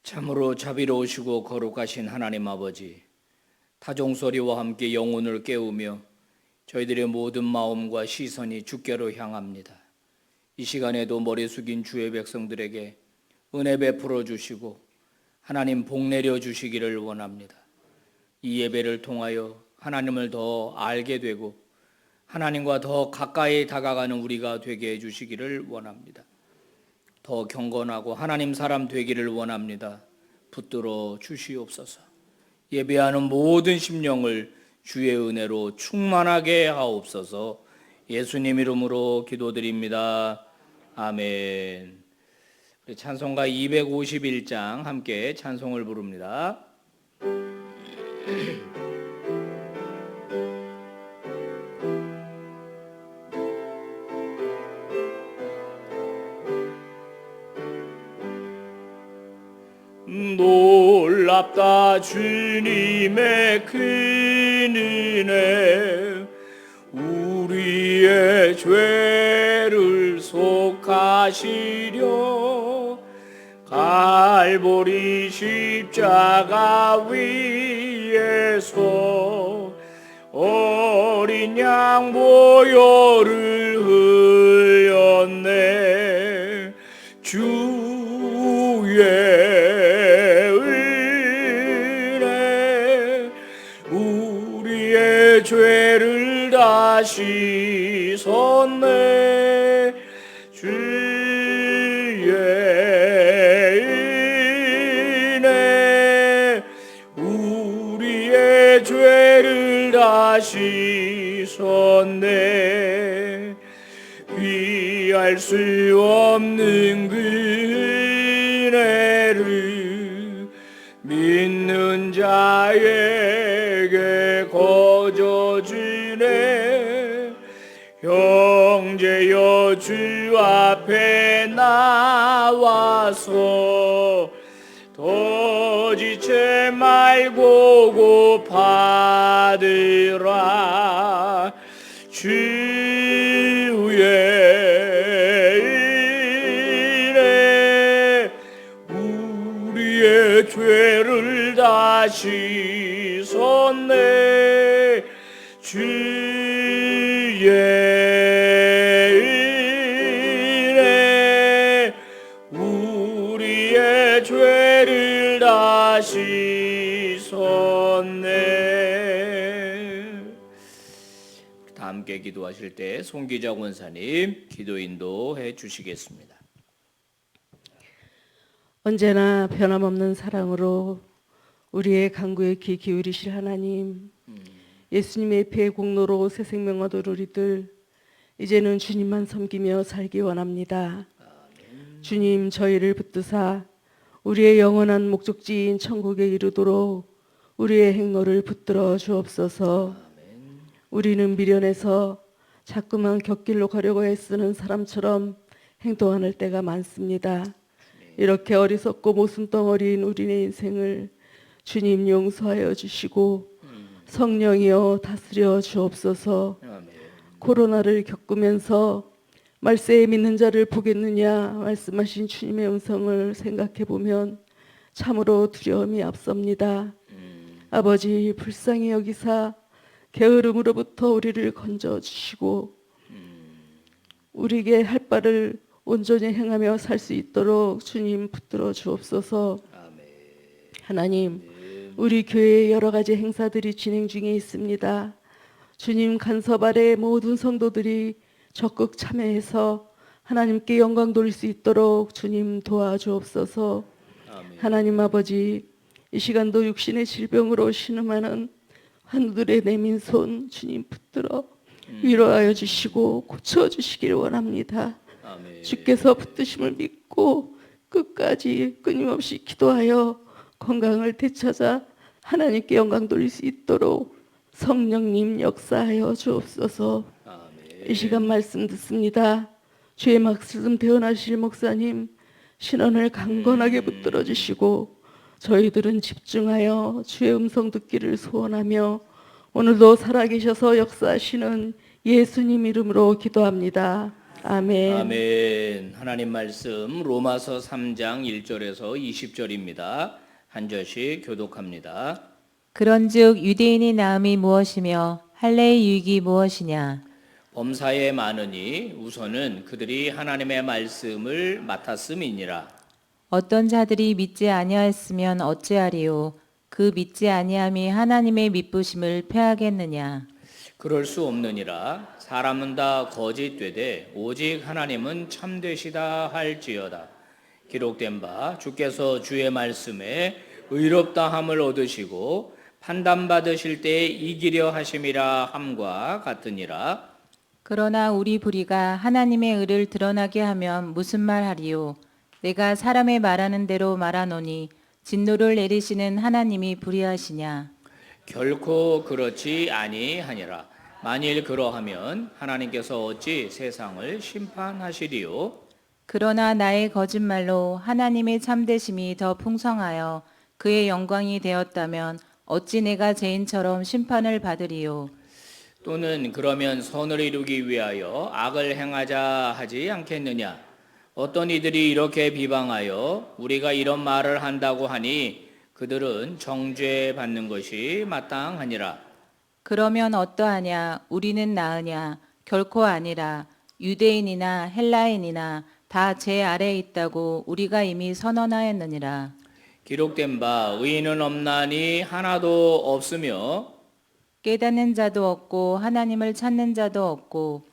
참으로 자비로우시고 거룩하신 하나님 아버지, 타종소리와 함께 영혼을 깨우며 저희들의 모든 마음과 시선이 주께로 향합니다. 이 시간에도 머리 숙인 주의 백성들에게 은혜 베풀어 주시고 하나님 복 내려 주시기를 원합니다. 이 예배를 통하여 하나님을 더 알게 되고 하나님과 더 가까이 다가가는 우리가 되게 해주시기를 원합니다. 더 경건하고 하나님 사람 되기를 원합니다. 붙들어 주시옵소서. 예배하는 모든 심령을 주의 은혜로 충만하게 하옵소서. 예수님 이름으로 기도드립니다. 아멘. 우리 찬송가 251장 함께 찬송을 부릅니다. 놀랍다 주님의 큰 은혜, 우리의 죄를 속하시려 갈보리 십자가 위에서 어린 양 보혈을 흘렸네. 주의 죄를 다 씻었네. 주의 은혜 우리의 죄를 다 씻었네. 비할 수 없는 그 은혜를 믿는 자에게 거저주네. 형제여 주 앞에 나와서 더 지체 말고 고파들아. 주의 은혜 우리의 죄를 다 씻었네. 주의 은혜 우리의 죄를 다 씻었네. 다 함께 기도하실 때 송기자 권사님 기도 인도해 주시겠습니다. 언제나 변함없는 사랑으로 우리의 간구에 귀 기울이실 하나님, 예수님의 피의 공로로 새 생명 얻을 우리들 이제는 주님만 섬기며 살기 원합니다. 주님, 저희를 붙드사 우리의 영원한 목적지인 천국에 이르도록 우리의 행로를 붙들어 주옵소서. 우리는 미련해서 자꾸만 곁길로 가려고 애쓰는 사람처럼 행동하는 때가 많습니다. 이렇게 어리석고 모순덩어리인 우리의 인생을 주님 용서하여 주시고 성령이여 다스려 주옵소서. 코로나를 겪으면서 말세에 믿는 자를 보겠느냐 말씀하신 주님의 음성을 생각해 보면 참으로 두려움이 앞섭니다. 아버지, 불쌍히 여기사 게으름으로부터 우리를 건져 주시고 우리에게 할 바를 온전히 행하며 살 수 있도록 주님 붙들어 주옵소서. 하나님, 우리 교회에 여러 가지 행사들이 진행 중에 있습니다. 주님 간섭 아래 모든 성도들이 적극 참여해서 하나님께 영광 돌릴 수 있도록 주님 도와주옵소서. 하나님 아버지, 이 시간도 육신의 질병으로 신음하는 환우들의 내민 손 주님 붙들어 위로하여 주시고 고쳐주시기를 원합니다. 주께서 붙드심을 믿고 끝까지 끊임없이 기도하여 건강을 되찾아 하나님께 영광 돌릴 수 있도록 성령님 역사하여 주옵소서. 이 시간 말씀 듣습니다. 주의 말씀 대언하실 목사님 신원을 강건하게 붙들어 주시고 저희들은 집중하여 주의 음성 듣기를 소원하며 오늘도 살아계셔서 역사하시는 예수님 이름으로 기도합니다. 아멘. 아멘. 하나님 말씀 로마서 3장 1절에서 20절입니다. 한 절씩 교독합니다. 그런즉 유대인의 나음이 무엇이며 할례의 유익이 무엇이냐? 범사에 많으니 우선은 그들이 하나님의 말씀을 맡았음이니라. 어떤 자들이 믿지 아니하였으면 어찌하리요? 그 믿지 아니함이 하나님의 믿부심을 패하겠느냐? 그럴 수 없느니라. 사람은 다 거짓되되 오직 하나님은 참되시다 할지어다. 기록된 바 주께서 주의 말씀에 의롭다함을 얻으시고 판단받으실 때에 이기려 하심이라 함과 같으니라. 그러나 우리 불의가 하나님의 의를 드러나게 하면 무슨 말하리요? 내가 사람의 말하는 대로 말하노니 진노를 내리시는 하나님이 불의하시냐? 결코 그렇지 아니하니라. 만일 그러하면 하나님께서 어찌 세상을 심판하시리요? 그러나 나의 거짓말로 하나님의 참되심이 더 풍성하여 그의 영광이 되었다면 어찌 내가 죄인처럼 심판을 받으리요? 또는 그러면 선을 이루기 위하여 악을 행하자 하지 않겠느냐? 어떤 이들이 이렇게 비방하여 우리가 이런 말을 한다고 하니 그들은 정죄받는 것이 마땅하니라. 그러면 어떠하냐? 우리는 나으냐? 결코 아니라. 유대인이나 헬라인이나 다 제 아래에 있다고 우리가 이미 선언하였느니라. 기록된 바 의인은 없나니 하나도 없으며 깨닫는 자도 없고 하나님을 찾는 자도 없고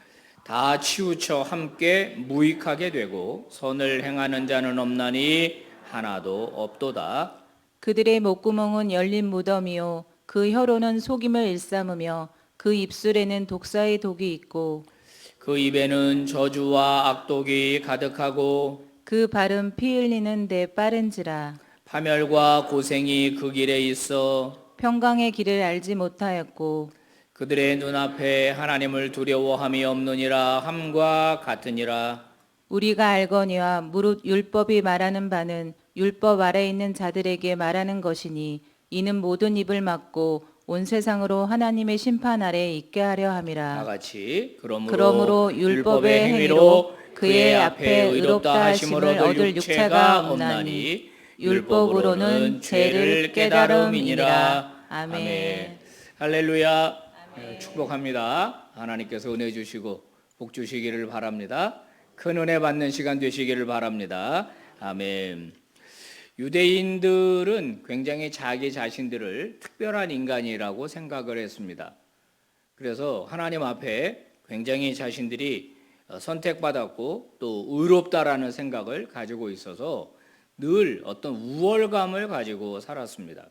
다 치우쳐 함께 무익하게 되고 선을 행하는 자는 없나니 하나도 없도다. 그들의 목구멍은 열린 무덤이요 그 혀로는 속임을 일삼으며 그 입술에는 독사의 독이 있고 그 입에는 저주와 악독이 가득하고 그 발은 피 흘리는 데 빠른지라. 파멸과 고생이 그 길에 있어 평강의 길을 알지 못하였고 그들의 눈앞에 하나님을 두려워함이 없느니라 함과 같으니라. 우리가 알거니와 무릇 율법이 말하는 바는 율법 아래 있는 자들에게 말하는 것이니 이는 모든 입을 막고 온 세상으로 하나님의 심판 아래 있게 하려 다 함이라. 같이 그러므로 율법의 행위로 그의 앞에 의롭다 하심을 얻을 육체가 없나니 율법으로는 죄를 깨달음이니라. 아멘. 할렐루야. 축복합니다. 하나님께서 은혜 주시고 복 주시기를 바랍니다. 큰 은혜 받는 시간 되시기를 바랍니다. 아멘. 유대인들은 굉장히 자기 자신들을 특별한 인간이라고 생각을 했습니다. 그래서 하나님 앞에 굉장히 자신들이 선택받았고 또 의롭다라는 생각을 가지고 있어서 늘 어떤 우월감을 가지고 살았습니다.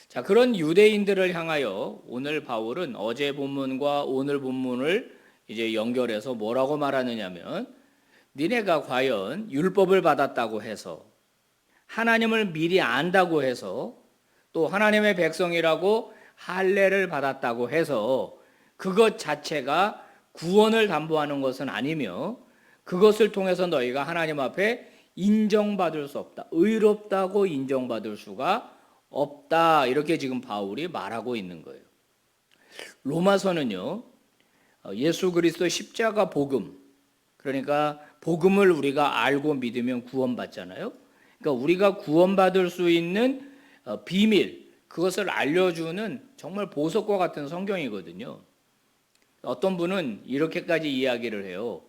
자, 그런 유대인들을 향하여 오늘 바울은 어제 본문과 오늘 본문을 이제 연결해서 뭐라고 말하느냐면 니네가 과연 율법을 받았다고 해서 하나님을 미리 안다고 해서 또 하나님의 백성이라고 할례를 받았다고 해서 그것 자체가 구원을 담보하는 것은 아니며 그것을 통해서 너희가 하나님 앞에 인정받을 수 없다. 의롭다고 인정받을 수가 없다. 이렇게 지금 바울이 말하고 있는 거예요. 로마서는요. 예수 그리스도 십자가 복음, 그러니까 복음을 우리가 알고 믿으면 구원받잖아요. 그러니까 우리가 구원받을 수 있는 비밀, 그것을 알려주는 정말 보석과 같은 성경이거든요. 어떤 분은 이렇게까지 이야기를 해요.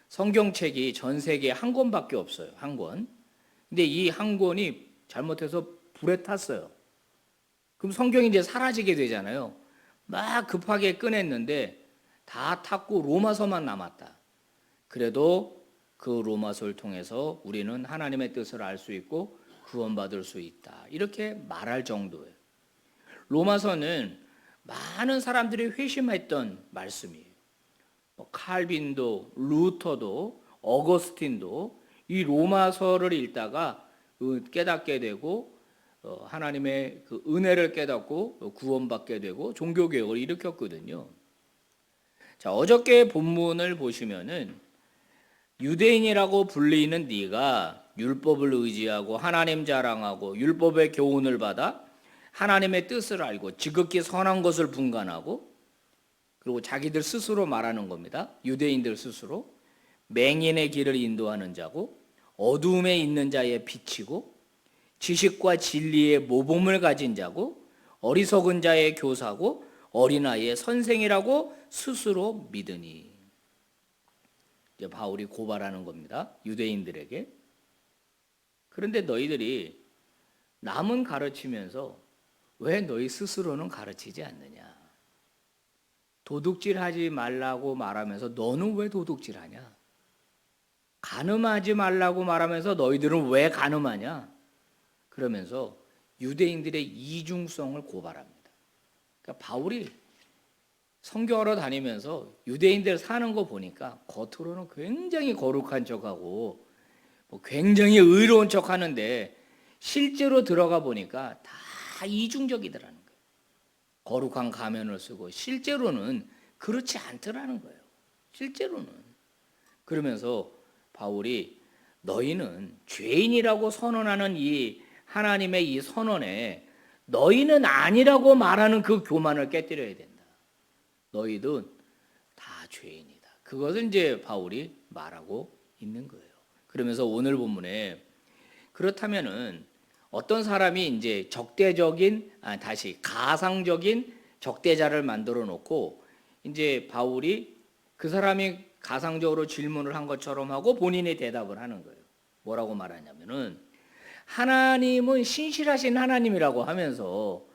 성경책이 전 세계에 한 권밖에 없어요. 한 권. 근데 이 한 권이 잘못해서 불에 탔어요. 그럼 성경이 이제 사라지게 되잖아요. 막 급하게 꺼냈는데 다 탔고 로마서만 남았다. 그래도 그 로마서를 통해서 우리는 하나님의 뜻을 알 수 있고 구원받을 수 있다. 이렇게 말할 정도예요. 로마서는 많은 사람들이 회심했던 말씀이에요. 칼빈도, 루터도, 어거스틴도 이 로마서를 읽다가 깨닫게 되고 하나님의 그 은혜를 깨닫고 구원받게 되고 종교개혁을 일으켰거든요. 자, 어저께 본문을 보시면은 유대인이라고 불리는 네가 율법을 의지하고 하나님 자랑하고 율법의 교훈을 받아 하나님의 뜻을 알고 지극히 선한 것을 분간하고 그리고 자기들 스스로 말하는 겁니다. 유대인들 스스로. 맹인의 길을 인도하는 자고 어두움에 있는 자의 빛이고 지식과 진리의 모범을 가진 자고 어리석은 자의 교사고 어린아이의 선생이라고 스스로 믿으니. 이제 바울이 고발하는 겁니다. 유대인들에게. 그런데 너희들이 남은 가르치면서 왜 너희 스스로는 가르치지 않느냐? 도둑질하지 말라고 말하면서 너는 왜 도둑질하냐? 간음하지 말라고 말하면서 너희들은 왜 간음하냐? 그러면서 유대인들의 이중성을 고발합니다. 그러니까 바울이 선교하러 다니면서 유대인들 사는 거 보니까 겉으로는 굉장히 거룩한 척하고 굉장히 의로운 척하는데 실제로 들어가 보니까 다 이중적이더라는 거예요. 거룩한 가면을 쓰고 실제로는 그렇지 않더라는 거예요. 실제로는. 그러면서 바울이 너희는 죄인이라고 선언하는 이 하나님의 이 선언에 너희는 아니라고 말하는 그 교만을 깨뜨려야 된다. 너희도 다 죄인이다. 그것을 이제 바울이 말하고 있는 거예요. 그러면서 오늘 본문에 그렇다면은 어떤 사람이 이제 가상적인 적대자를 만들어 놓고 이제 바울이 그 사람이 가상적으로 질문을 한 것처럼 하고 본인이 대답을 하는 거예요. 뭐라고 말하냐면은 하나님은 신실하신 하나님이라고 하면서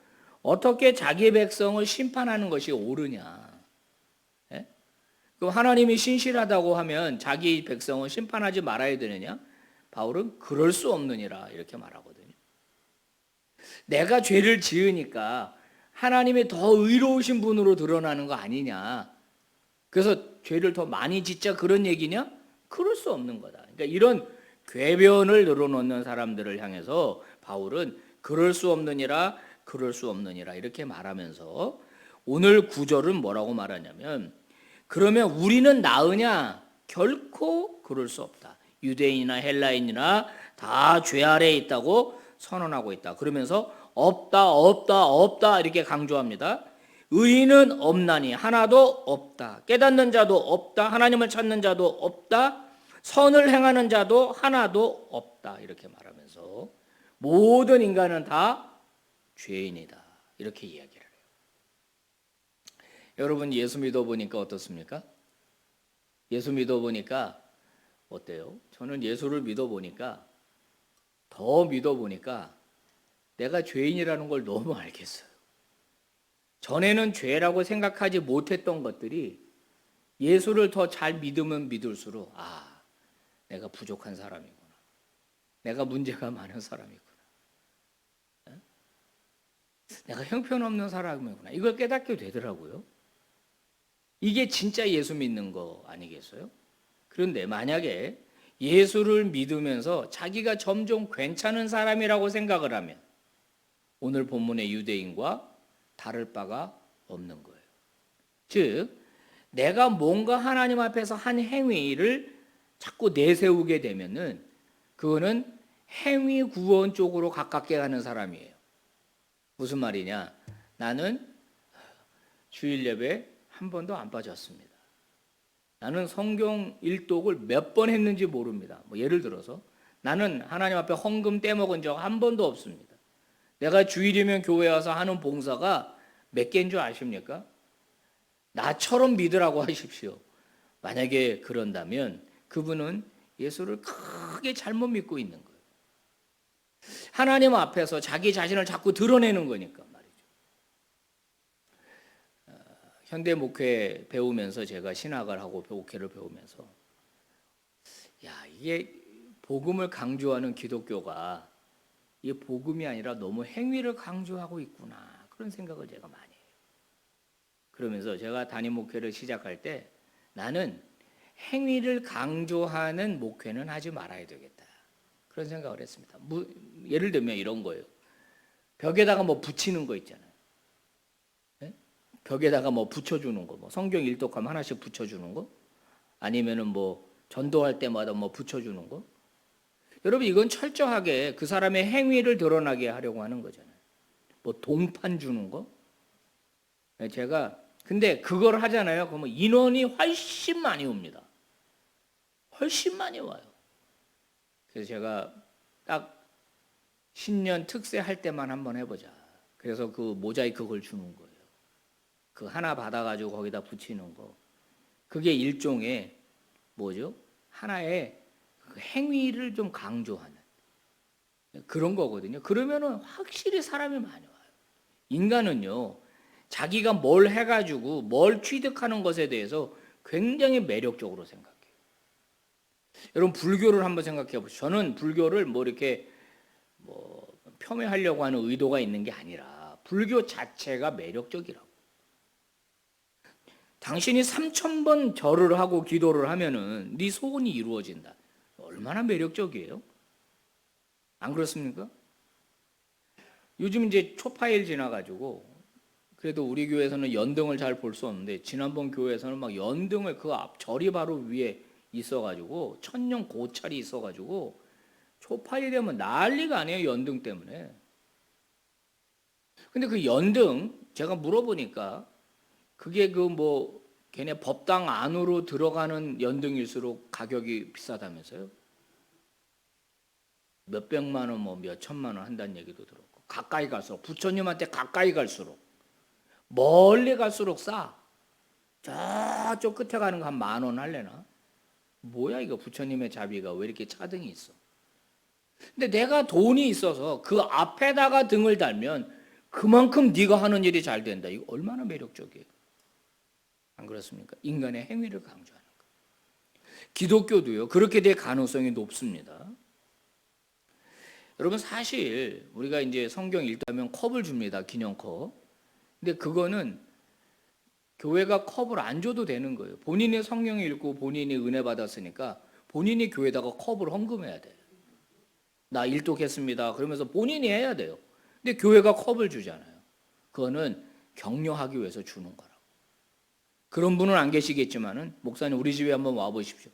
어떻게 자기 백성을 심판하는 것이 옳으냐? 예? 그럼 하나님이 신실하다고 하면 자기 백성을 심판하지 말아야 되느냐? 바울은 그럴 수 없느니라 이렇게 말하거든요. 내가 죄를 지으니까 하나님이 더 의로우신 분으로 드러나는 거 아니냐? 그래서 죄를 더 많이 짓자 그런 얘기냐? 그럴 수 없는 거다. 그러니까 이런 궤변을 늘어놓는 사람들을 향해서 바울은 그럴 수 없느니라 이렇게 말하면서 오늘 구절은 뭐라고 말하냐면 그러면 우리는 나으냐? 결코 그럴 수 없다. 유대인이나 헬라인이나 다 죄 아래에 있다고 선언하고 있다. 그러면서 없다 이렇게 강조합니다. 의인은 없나니 하나도 없다. 깨닫는 자도 없다. 하나님을 찾는 자도 없다. 선을 행하는 자도 하나도 없다. 이렇게 말하면서 모든 인간은 다 죄인이다. 이렇게 이야기를 해요. 여러분 예수 믿어보니까 어떻습니까? 예수 믿어보니까 어때요? 저는 예수를 믿어보니까 더 믿어보니까 내가 죄인이라는 걸 너무 알겠어요. 전에는 죄라고 생각하지 못했던 것들이 예수를 더 잘 믿으면 믿을수록 내가 부족한 사람이구나. 내가 문제가 많은 사람이구나. 내가 형편없는 사람이구나. 이걸 깨닫게 되더라고요. 이게 진짜 예수 믿는 거 아니겠어요? 그런데 만약에 예수를 믿으면서 자기가 점점 괜찮은 사람이라고 생각을 하면 오늘 본문의 유대인과 다를 바가 없는 거예요. 즉 내가 뭔가 하나님 앞에서 한 행위를 자꾸 내세우게 되면은 그거는 행위 구원 쪽으로 가깝게 가는 사람이에요. 무슨 말이냐? 나는 주일 예배 한 번도 안 빠졌습니다. 나는 성경 일독을 몇 번 했는지 모릅니다. 예를 들어서 나는 하나님 앞에 헌금 떼먹은 적 한 번도 없습니다. 내가 주일이면 교회 와서 하는 봉사가 몇 개인 줄 아십니까? 나처럼 믿으라고 하십시오. 만약에 그런다면 그분은 예수를 크게 잘못 믿고 있는 거예요. 하나님 앞에서 자기 자신을 자꾸 드러내는 거니까 말이죠. 현대 목회 배우면서 제가 신학을 하고 목회를 배우면서 이게 복음을 강조하는 기독교가 이게 복음이 아니라 너무 행위를 강조하고 있구나 그런 생각을 제가 많이 해요. 그러면서 제가 담임 목회를 시작할 때 나는 행위를 강조하는 목회는 하지 말아야 되겠다 그런 생각을 했습니다. 예를 들면 이런 거예요. 벽에다가 붙이는 거 있잖아요. 네? 벽에다가 붙여주는 거, 성경 일독하면 하나씩 붙여주는 거, 아니면은 전도할 때마다 붙여주는 거. 여러분 이건 철저하게 그 사람의 행위를 드러나게 하려고 하는 거잖아요. 동판 주는 거. 제가 근데 그걸 하잖아요. 그러면 인원이 훨씬 많이 옵니다. 훨씬 많이 와요. 그래서 제가 딱 신년 특세 할 때만 한번 해보자. 그래서 그 모자이크 걸 주는 거예요. 그 하나 받아가지고 거기다 붙이는 거. 그게 일종의 뭐죠? 하나의 그 행위를 좀 강조하는 그런 거거든요. 그러면은 확실히 사람이 많이 와요. 인간은요, 자기가 뭘 해가지고 뭘 취득하는 것에 대해서 굉장히 매력적으로 생각해요. 여러분, 불교를 한번 생각해 보시죠. 저는 불교를 뭐 이렇게 뭐 폄훼하려고 하는 의도가 있는 게 아니라 불교 자체가 매력적이라고. 당신이 3,000번 절을 하고 기도를 하면은 네 소원이 이루어진다. 얼마나 매력적이에요? 안 그렇습니까? 요즘 이제 초파일 지나가지고 그래도 우리 교회에서는 연등을 잘 볼 수 없는데 지난번 교회에서는 막 연등을 그 앞 절이 바로 위에 있어가지고 천년 고찰이 있어가지고 초파일이 되면 난리가 아니에요. 연등 때문에. 근데 그 연등 제가 물어보니까 그게 그 뭐 걔네 법당 안으로 들어가는 연등일수록 가격이 비싸다면서요. 몇백만 원, 뭐 몇천만 원 한다는 얘기도 들었고, 가까이 갈수록, 부처님한테 가까이 갈수록, 멀리 갈수록 싸. 저쪽 끝에 가는 거 한 10,000원 할래나? 뭐야 이거, 부처님의 자비가 왜 이렇게 차등이 있어? 근데 내가 돈이 있어서 그 앞에다가 등을 달면 그만큼 네가 하는 일이 잘 된다. 이거 얼마나 매력적이에요. 안 그렇습니까? 인간의 행위를 강조하는 거. 기독교도요, 그렇게 될 가능성이 높습니다. 여러분, 사실 우리가 이제 성경 읽다면 컵을 줍니다. 기념컵. 근데 그거는 교회가 컵을 안 줘도 되는 거예요. 본인이 성경 읽고 본인이 은혜 받았으니까 본인이 교회에다가 컵을 헌금해야 돼요. 나 일독했습니다. 그러면서 본인이 해야 돼요. 근데 교회가 컵을 주잖아요. 그거는 격려하기 위해서 주는 거라고. 그런 분은 안 계시겠지만은, 목사님 우리 집에 한번 와 보십시오.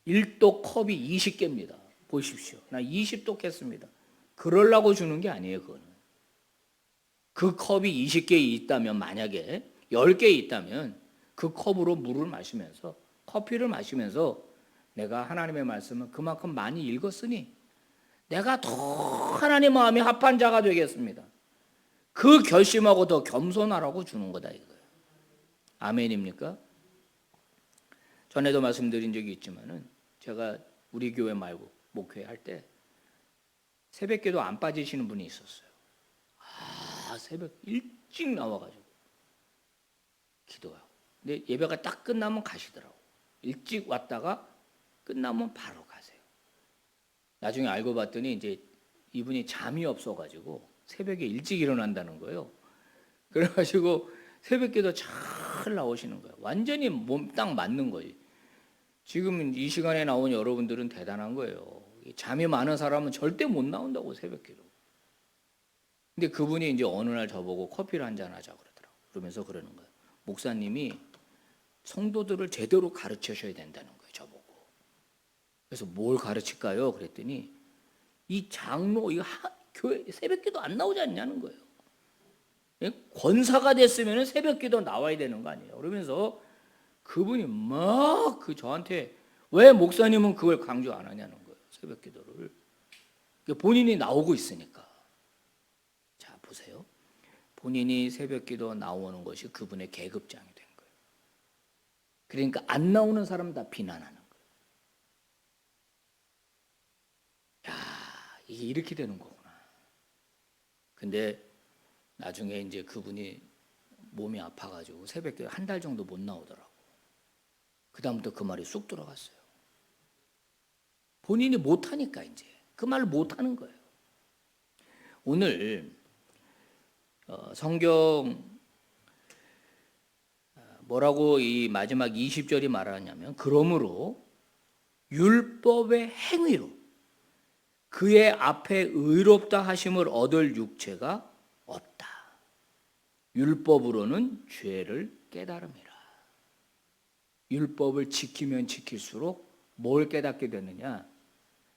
일독 컵이 20개입니다. 보십시오. 나 20독 했습니다. 그러려고 주는 게 아니에요, 그거는. 그 컵이 20개 있다면, 만약에 10개 있다면 그 컵으로 물을 마시면서, 커피를 마시면서 내가 하나님의 말씀을 그만큼 많이 읽었으니 내가 더 하나님 마음이 합한 자가 되겠습니다. 그 결심하고 더 겸손하라고 주는 거다 이거예요. 아멘입니까? 전에도 말씀드린 적이 있지만은 제가 우리 교회 말고 목회 할 때 새벽기도 안 빠지시는 분이 있었어요. 새벽 일찍 나와가지고 기도하고. 근데 예배가 딱 끝나면 가시더라고. 일찍 왔다가 끝나면 바로 가세요. 나중에 알고 봤더니 이제 이분이 잠이 없어가지고 새벽에 일찍 일어난다는 거예요. 그래가지고 새벽기도 잘 나오시는 거예요. 완전히 몸 딱 맞는 거지. 지금 이 시간에 나온 여러분들은 대단한 거예요. 잠이 많은 사람은 절대 못 나온다고, 새벽기도. 근데 그분이 이제 어느 날 저보고 커피를 한잔 하자 그러더라고. 그러면서 그러는 거예요. 목사님이 성도들을 제대로 가르치셔야 된다는 거예요, 저보고. 그래서 뭘 가르칠까요? 그랬더니 이 장로, 이 교회 새벽기도 안 나오지 않냐는 거예요. 권사가 됐으면 새벽기도 나와야 되는 거 아니에요. 그러면서 그분이 막 저한테 왜 목사님은 그걸 강조 안 하냐는 거예요. 새벽기도를. 본인이 나오고 있으니까. 자, 보세요. 본인이 새벽기도 나오는 것이 그분의 계급장이 된 거예요. 그러니까 안 나오는 사람 다 비난하는 거예요. 야, 이게 이렇게 되는 거구나. 근데 나중에 이제 그분이 몸이 아파가지고 새벽기도 한 달 정도 못 나오더라고. 그 다음부터 그 말이 쑥 들어갔어요. 본인이 못하니까 이제 그 말을 못하는 거예요. 오늘 성경 뭐라고 이 마지막 20절이 말하냐면, 그러므로 율법의 행위로 그의 앞에 의롭다 하심을 얻을 육체가 없다. 율법으로는 죄를 깨달음이라. 율법을 지키면 지킬수록 뭘 깨닫게 되느냐?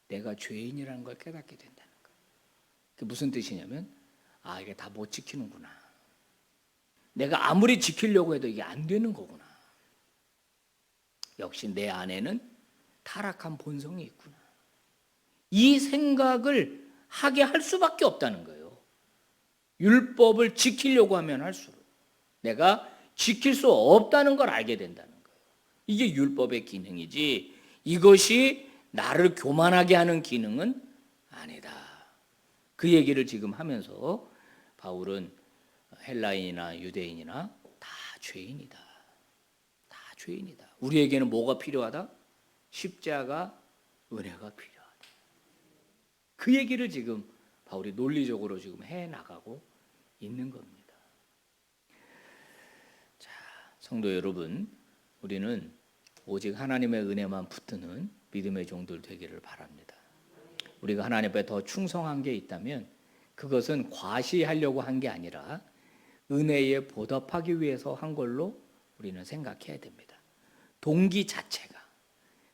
내가 죄인이라는 걸 깨닫게 된다는 거예요. 그게 무슨 뜻이냐면, 이게 다 못 지키는구나. 내가 아무리 지키려고 해도 이게 안 되는 거구나. 역시 내 안에는 타락한 본성이 있구나. 이 생각을 하게 할 수밖에 없다는 거예요. 율법을 지키려고 하면 할수록 내가 지킬 수 없다는 걸 알게 된다는 거예요. 이게 율법의 기능이지 이것이 나를 교만하게 하는 기능은 아니다. 그 얘기를 지금 하면서 바울은 헬라인이나 유대인이나 다 죄인이다. 다 죄인이다. 우리에게는 뭐가 필요하다? 십자가, 은혜가 필요하다. 그 얘기를 지금 바울이 논리적으로 지금 해나가고 있는 겁니다. 자, 성도 여러분, 우리는 오직 하나님의 은혜만 붙드는 믿음의 종들 되기를 바랍니다. 우리가 하나님 앞에 더 충성한 게 있다면 그것은 과시하려고 한 게 아니라 은혜에 보답하기 위해서 한 걸로 우리는 생각해야 됩니다. 동기 자체가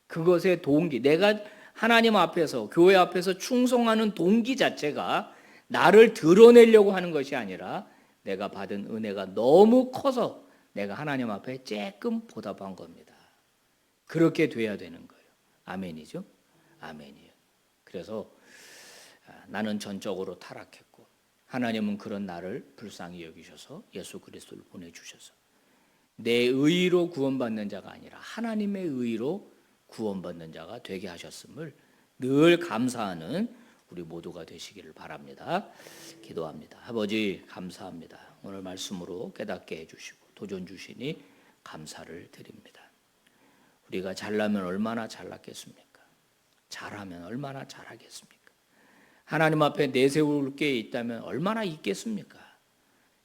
그것의 동기, 내가 하나님 앞에서 교회 앞에서 충성하는 동기 자체가 나를 드러내려고 하는 것이 아니라 내가 받은 은혜가 너무 커서 내가 하나님 앞에 조금 보답한 겁니다. 그렇게 돼야 되는 거예요. 아멘이죠? 아멘이에요. 그래서 나는 전적으로 타락했고 하나님은 그런 나를 불쌍히 여기셔서 예수 그리스도를 보내주셔서 내 의로 구원받는 자가 아니라 하나님의 의로 구원받는 자가 되게 하셨음을 늘 감사하는 우리 모두가 되시기를 바랍니다. 기도합니다. 아버지 감사합니다. 오늘 말씀으로 깨닫게 해주시고 도전 주시니 감사를 드립니다. 우리가 잘나면 얼마나 잘났겠습니까? 잘하면 얼마나 잘하겠습니까? 하나님 앞에 내세울 게 있다면 얼마나 있겠습니까?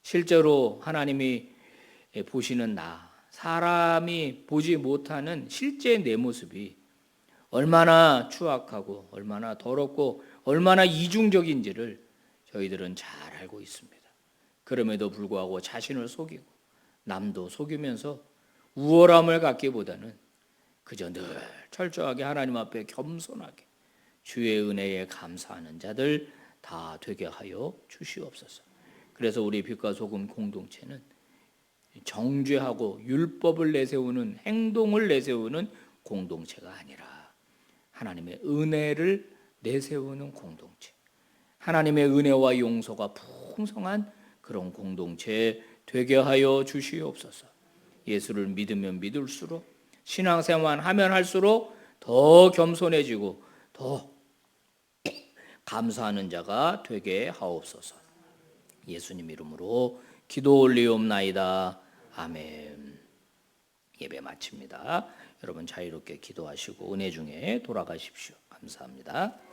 실제로 하나님이 보시는 나, 사람이 보지 못하는 실제 내 모습이 얼마나 추악하고 얼마나 더럽고 얼마나 이중적인지를 저희들은 잘 알고 있습니다. 그럼에도 불구하고 자신을 속이고 남도 속이면서 우월함을 갖기보다는 그저 늘 철저하게 하나님 앞에 겸손하게 주의 은혜에 감사하는 자들 다 되게 하여 주시옵소서. 그래서 우리 빛과 소금 공동체는 정죄하고 율법을 내세우는 행동을 내세우는 공동체가 아니라 하나님의 은혜를 내세우는 공동체, 하나님의 은혜와 용서가 풍성한 그런 공동체 되게 하여 주시옵소서. 예수를 믿으면 믿을수록 신앙생활 하면 할수록 더 겸손해지고 더 감사하는 자가 되게 하옵소서. 예수님 이름으로 기도 올리옵나이다. 아멘. 예배 마칩니다. 여러분 자유롭게 기도하시고 은혜 중에 돌아가십시오. 감사합니다.